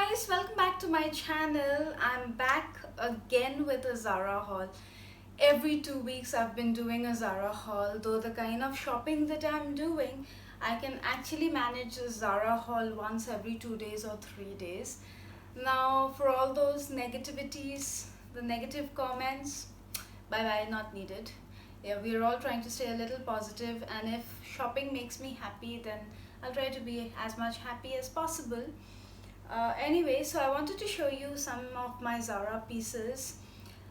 guys, welcome back to my channel. I'm back again with a Zara haul. Every 2 weeks I've been doing a Zara haul, though the kind of shopping that I'm doing, I can actually manage a Zara haul once every 2 days or 3 days. Now for all those negativities, the negative comments, bye bye, not needed. Yeah, we're all trying to stay a little positive, and if shopping makes me happy, then I'll try to be as much happy as possible. Anyway, so I wanted to show you some of my Zara pieces.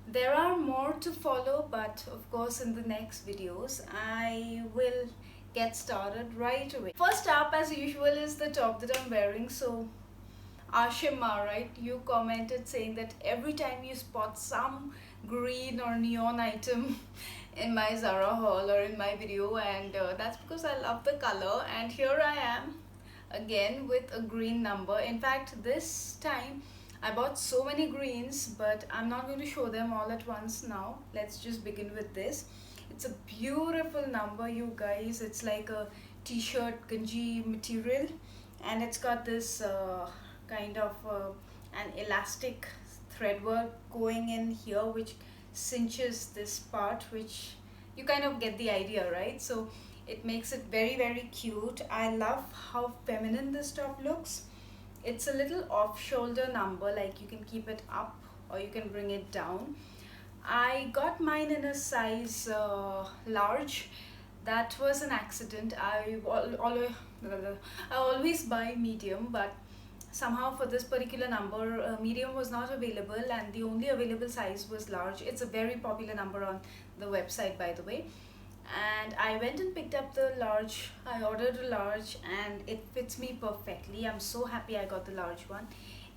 There are more to follow, but of course in the next videos I will get started right away. First up, as usual, is the top that I'm wearing. So Ashima, right, you commented saying that every time you spot some green or neon item in my Zara haul or in my video, and that's because I love the color. And here I am again with a green number. In fact, this time I bought so many greens, but I'm not going to show them all at once now. Let's just begin with this. It's a beautiful number, you guys. It's like a t-shirt ganji material, and it's got this kind of an elastic thread work going in here, which cinches this part, which you kind of get the idea, right? So it makes it very cute. I love how feminine this top looks. It's a little off shoulder number, like you can keep it up or you can bring it down. I got mine in a size large. That was an accident. I always buy medium, but somehow for this particular number medium was not available, and the only available size was large. It's a very popular number on the website, by the way. And I went and picked up the large. I ordered a large and it fits me perfectly. I'm so happy I got the large one.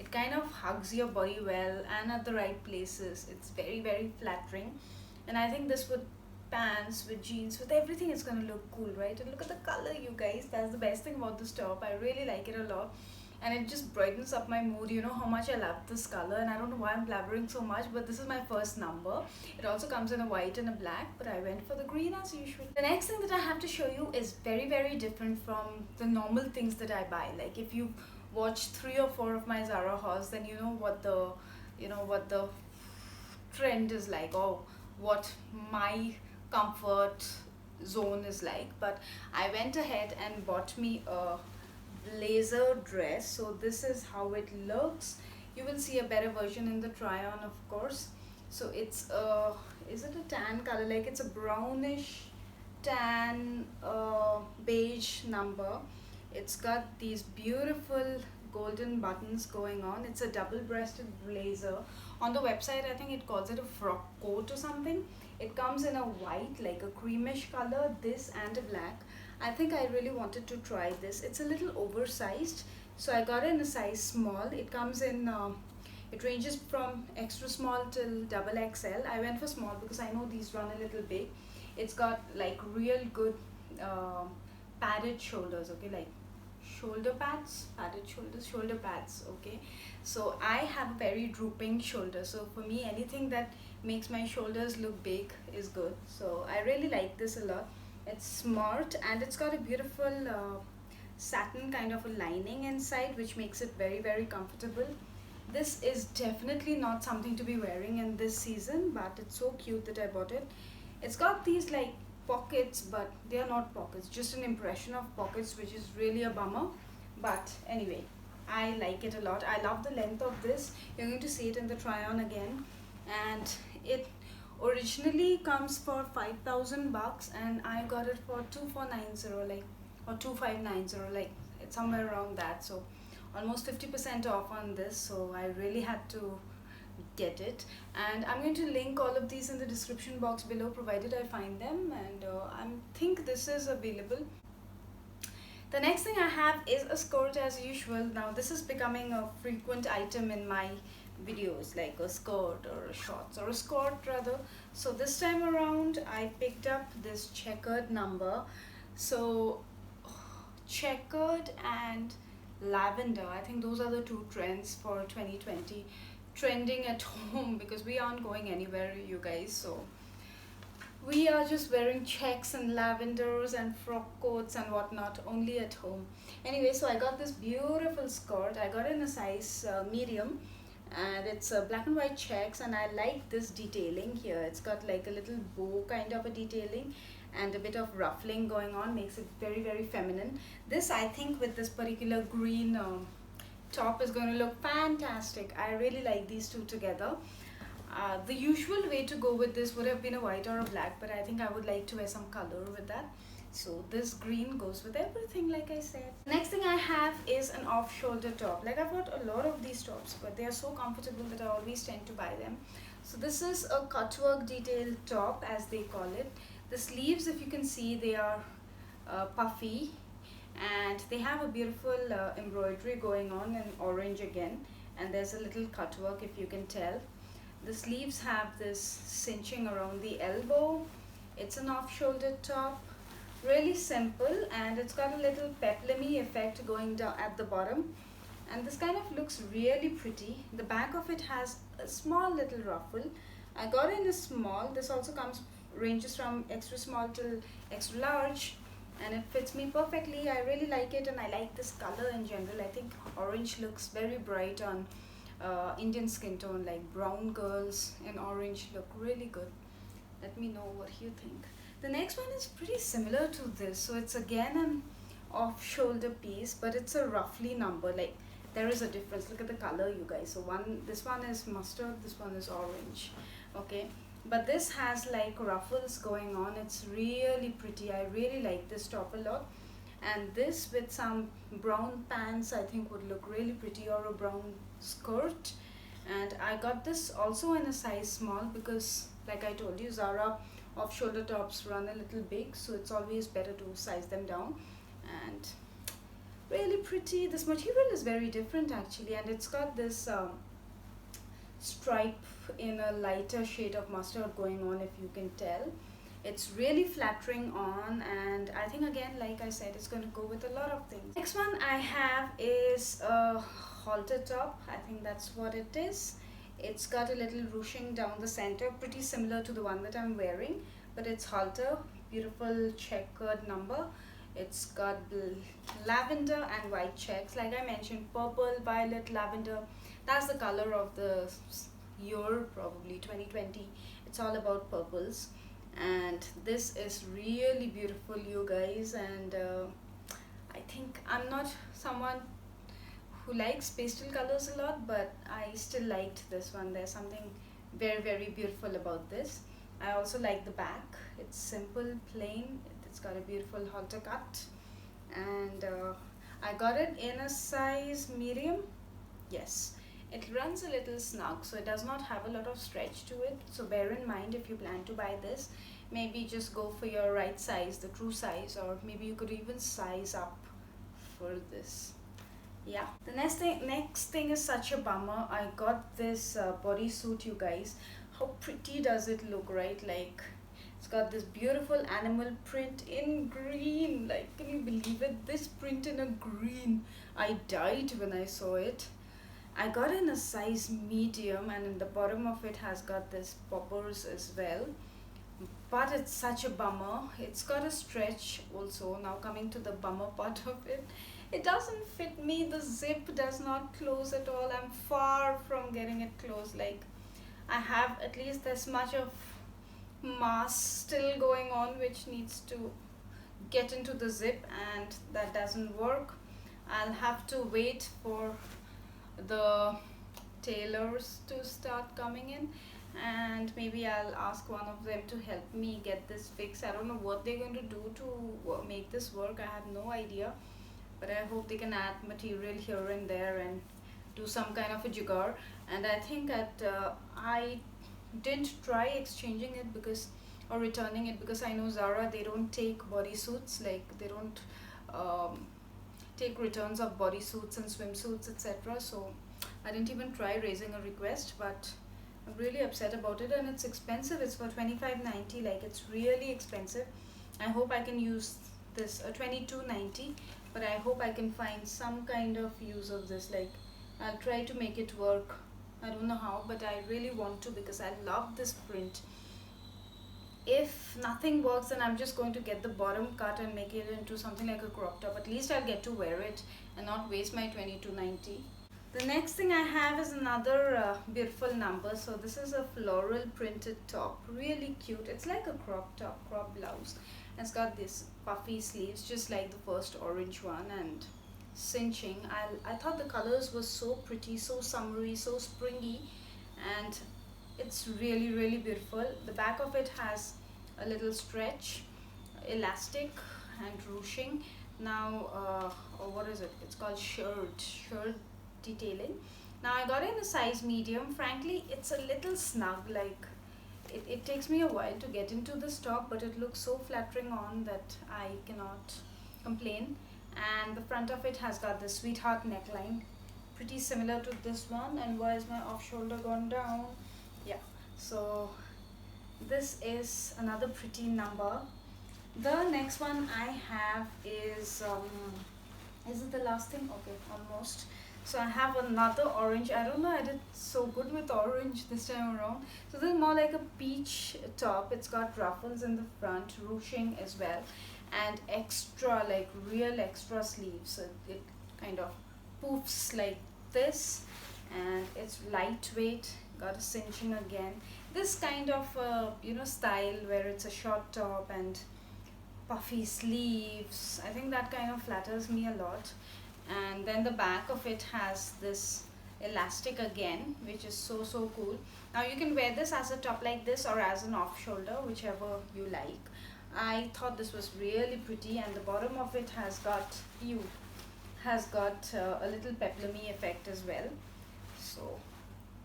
It kind of hugs your body well and at the right places. It's very flattering, and I think this with pants, with jeans, with everything, it's gonna look cool, right? And look at the color, you guys. That's the best thing about this top. I really like it a lot, and it just brightens up my mood. You know how much I love this color, and I don't know why I'm blabbering so much, but this is my first number. It also comes in a white and a black, but I went for the green as usual. The next thing that I have to show you is very different from the normal things that I buy. Like if you've watched 3 or 4 of my Zara hauls, then you know what the trend is like, or what my comfort zone is like. But I went ahead and bought me a blazer dress. So this is how it looks. You will see a better version in the try on, of course. So it's a, is it a tan color? Like it's a brownish tan beige number. It's got these beautiful golden buttons going on. It's a double-breasted blazer. On the website I think it calls it a frock coat or something. It comes in a white, like a creamish color, this and a black. I think I really wanted to try this. It's a little oversized, so I got it in a size small. It comes in it ranges from extra small till double XL. I went for small because I know these run a little big. It's got like real good padded shoulders, okay, like shoulder pads, padded shoulders, shoulder pads, okay. So I have a very drooping shoulder, so for me anything that makes my shoulders look big is good. So I really like this a lot. It's smart, and it's got a beautiful satin kind of a lining inside, which makes it very comfortable. This is definitely not something to be wearing in this season, but it's so cute that I bought it. It's got these like pockets, but they are not pockets, just an impression of pockets, which is really a bummer. But anyway, I like it a lot. I love the length of this. You're going to see it in the try on again. And it originally comes for 5,000 bucks, and I got it for 2,490, like, or 2,590, like it's somewhere around that. So almost 50% off on this. So I really had to get it, and I'm going to link all of these in the description box below, provided I find them, and I think this is available. The next thing I have is a skirt as usual. Now this is becoming a frequent item in my videos, like a skirt or a shorts or a skirt rather. So this time around I picked up this checkered number. So checkered and lavender, I think those are the two trends for 2020, trending at home, because we aren't going anywhere, you guys. So We are just wearing checks and lavenders and frock coats and whatnot only at home. Anyway, so I got this beautiful skirt. I got it in a size medium, and it's black and white checks, and I like this detailing here. It's got like a little bow kind of a detailing and a bit of ruffling going on, makes it very, very feminine. This, I think, with this particular green top is going to look fantastic. I really like these two together. The usual way to go with this would have been a white or a black, but I think I would like to wear some color with that. So this green goes with everything, like I said. Next thing I have is an off-shoulder top. Like, I've got a lot of these tops, but they are so comfortable that I always tend to buy them. So this is a cutwork detailed top, as they call it. The sleeves, if you can see, they are puffy, and they have a beautiful embroidery going on in orange again, and there's a little cutwork, if you can tell. The sleeves have this cinching around the elbow. It's an off-shoulder top, really simple, and it's got a little peplumi effect going down at the bottom, and this kind of looks really pretty. The back of it has a small little ruffle. I got it in a small. This also ranges from extra small till extra large, and it fits me perfectly. I really like it, and I like this color in general. I think orange looks very bright on Indian skin tone. Like, brown girls in orange look really good. Let me know what you think. The next one is pretty similar to this. So it's again an off-shoulder piece, but it's a roughly number. Like, there is a difference. Look at the color, you guys. So this one is mustard, this one is orange. Okay, but this has like ruffles going on. It's really pretty. I really like this top a lot. And this with some brown pants, I think would look really pretty, or a brown skirt. And I got this also in a size small because, like I told you, Zara off shoulder tops run a little big, so it's always better to size them down. And really pretty. This material is very different actually, and it's got this stripe in a lighter shade of mustard going on, if you can tell. It's really flattering on, and I think, again, like I said, it's going to go with a lot of things. Next one I have is a halter top. I think that's what it is. It's got a little ruching down the center, pretty similar to the one that I'm wearing, but it's halter. Beautiful checkered number. It's got lavender and white checks. Like I mentioned, purple, violet, lavender. That's the color of the year, probably 2020. It's all about purples. And this is really beautiful, you guys. And I think I'm not someone who likes pastel colors a lot, but I still liked this one. There's something very, very beautiful about this. I also like the back. It's simple, plain. It's got a beautiful halter cut, and I got it in a size medium. Yes, it runs a little snug, so it does not have a lot of stretch to it. So bear in mind, if you plan to buy this, maybe just go for your right size, the true size, or maybe you could even size up for this. Yeah, the next thing is such a bummer. I got this bodysuit, you guys. How pretty does it look, right? Like, it's got this beautiful animal print in green. Like, can you believe it? This print in a green. I died when I saw it. I got in a size medium, and in the bottom of it has got this poppers as well. But it's such a bummer. It's got a stretch also. Now coming to the bummer part of it. It doesn't fit me. The zip does not close at all. I'm far from getting it closed. Like, I have at least this much of mass still going on, which needs to get into the zip, and that doesn't work. I'll have to wait for the tailors to start coming in, and maybe I'll ask one of them to help me get this fixed. I don't know what they're going to do to make this work. I have no idea, but I hope they can add material here and there and do some kind of a jugaad. And I think that I didn't try exchanging it or returning it, because I know Zara, they don't take bodysuits. Like, they don't take returns of bodysuits and swimsuits, etc. So I didn't even try raising a request, but I'm really upset about it. And it's expensive. It's for $25.90. Like, it's really expensive. I hope I can use this $22.90, but I hope I can find some kind of use of this. Like, I'll try to make it work. I don't know how, but I really want to, because I love this print. if nothing works, then I'm just going to get the bottom cut and make it into something like a crop top. At least I'll get to wear it and not waste my 22.90. The next thing I have is another beautiful number. So this is a floral printed top, really cute. It's like a crop top, crop blouse. It's got this puffy sleeves just like the first orange one, and cinching. I thought the colors were so pretty, so summery, so springy, and it's really beautiful. The back of it has a little stretch elastic and ruching. Now oh, what is it, it's called shirt detailing. Now I got it in a size medium. Frankly, it's a little snug, like it takes me a while to get into this top, but it looks so flattering on that I cannot complain. And the front of it has got the sweetheart neckline, pretty similar to this one. And why is my off shoulder gone down? Yeah, so this is another pretty number. The next one I have is it the last thing? Okay, almost. So I have another orange. I don't know, I did so good with orange this time around. So this is more like a peach top. It's got ruffles in the front, ruching as well, and extra, like real extra sleeves. So it kind of poofs like this, and it's lightweight, got a cinching again. This kind of style where it's a short top and puffy sleeves, I think that kind of flatters me a lot. And then the back of it has this elastic again, which is so cool. Now you can wear this as a top like this or as an off shoulder, whichever you like. I thought this was really pretty, and the bottom of it has got a little peplumi effect as well, so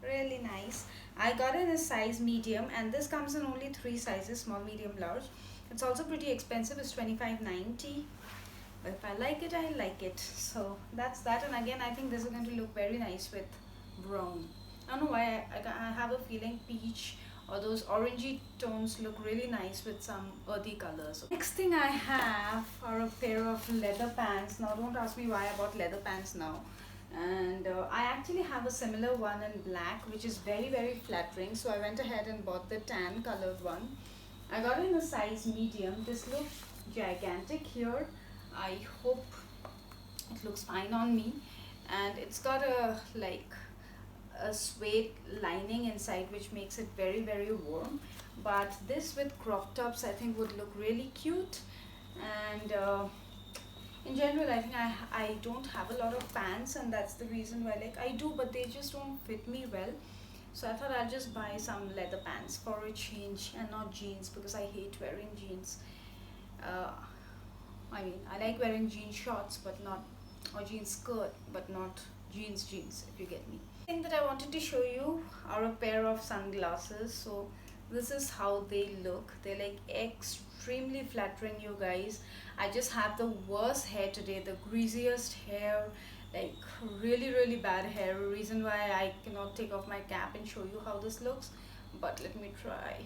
really nice. I got it in a size medium, and this comes in only 3 sizes: small, medium, large. It's also pretty expensive, it's 25.90, but if I like it, I like it. So that's that. And again, I think this is going to look very nice with brown. I don't know why, I have a feeling peach or those orangey tones look really nice with some earthy colors. Next thing I have are a pair of leather pants. Now don't ask me why I bought leather pants now. And I actually have a similar one in black, which is very flattering, so I went ahead and bought the tan colored one. I got it in a size medium. This looks gigantic here. I hope it looks fine on me. And it's got a suede lining inside, which makes it very warm. But this with crop tops, I think would look really cute. And in general, I think I don't have a lot of pants, and that's the reason why, like, I do, but they just don't fit me well. So I thought I'll just buy some leather pants for a change, and not jeans, because I hate wearing jeans. I mean, I like wearing jean shorts, but not, or jean skirt, but not jeans, if you get me. The thing that I wanted to show you are a pair of sunglasses. So this is how they look. They're like extremely flattering, you guys. I just have the worst hair today, the greasiest hair, like really bad hair. Reason why I cannot take off my cap and show you how this looks, but let me try.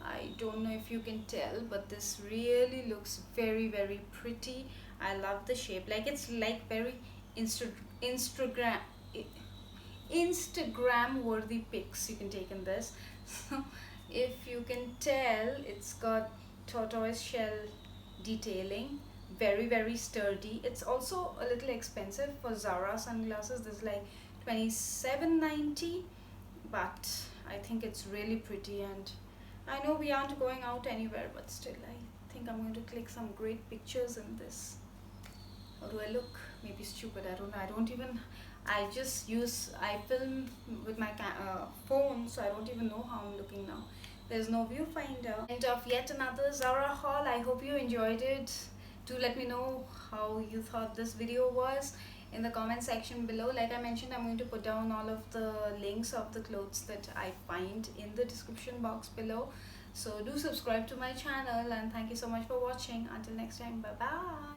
I don't know if you can tell, but this really looks very pretty. I love the shape, like it's like very Instagram worthy pics you can take in this. So if you can tell, it's got tortoise shell detailing, very sturdy. It's also a little expensive for Zara sunglasses. This is like 27.90, but I think it's really pretty. And I know we aren't going out anywhere, but still I think I'm going to click some great pictures in this. How do I look? Maybe stupid, I don't know. I film with my phone, so I don't even know how I'm looking now. There's no viewfinder. End of yet another Zara haul. I hope you enjoyed it. Do let me know how you thought this video was in the comment section below. Like I mentioned, I'm going to put down all of the links of the clothes that I find in the description box below. So do subscribe to my channel, and thank you so much for watching. Until next time, bye bye.